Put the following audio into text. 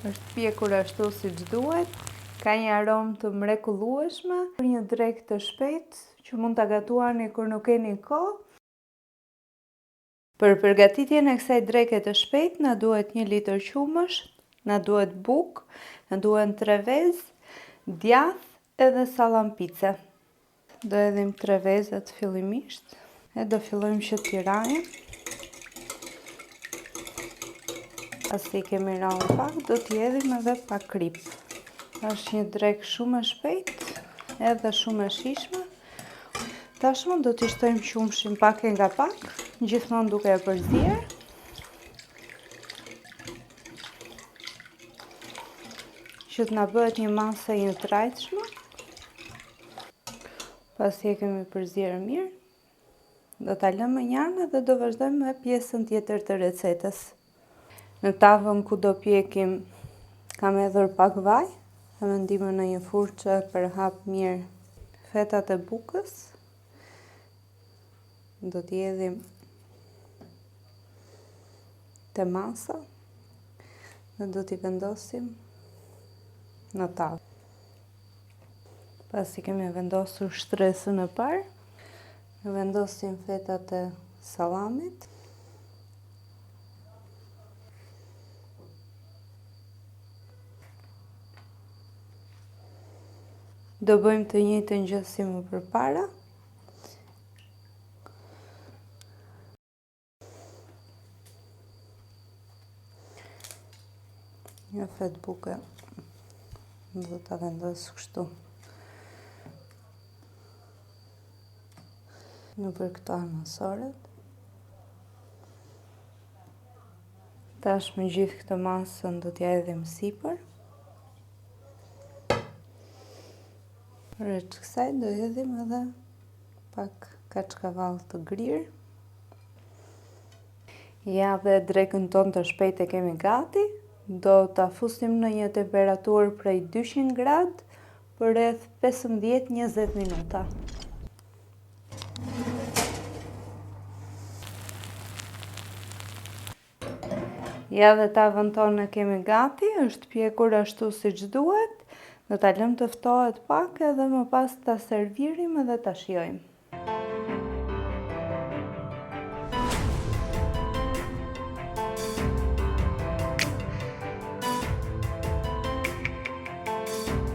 Është pjekur ashtu siç duhet, ka një aromë të mrekullueshme, një drekë të shpejtë që mund ta gatuani kur nuk keni kohë. Për përgatitjen e kësaj dreke të shpejtë na duhet 1 litër qumësh, na duhet bukë, na duhen 3 vezë, djathë edhe sallapice. Do hedhim 3 vezët fillimisht e do fillojmë që t'i rajmë. Pasi kemi rarë pak, do t'i hedhim edhe pak krip. Është një drekë shumë e shpejtë edhe shumë e shijshme. Tashmë do t'i shtojmë qumshin pak e nga pak, gjithmonë duke e përzier. Që t'na bëhet një masë e një trajtshme. Pasi e kemi përzierë mirë, do ta lëmë një anë dhe do vazhdojmë me pjesën tjetër të recetës. Në tavën ku do pjekim kam hedhur pak vaj, e vendim në një furçë për hap mirë fetat e bukës. Do t'i hedhim te masa dhe do t'i vendosim në tavë. Pasi kemi vendosur shtresën e parë, vendosim fetat e sallamit. Do bëjmë të njëjtën gjë si më përpara. Një fet buke do ta vendos kështu nëpër këto anasoret. Tashmë gjithë këtë masën do t'ja hedhim sipër. Përveç kësaj do hedhim edhe pak kaçkavall të grirë. Ja dhe drekën tonë të shpejtë e kemi gati. Do ta fusim në një temperaturë prej 200 gradë për rreth 15-20 minuta. Ja dhe tavën tonë e kemi gati, është pjekur ashtu siç duhet. Do ta lëmë të ftohet pak edhe më pas ta servirim edhe ta shijojmë.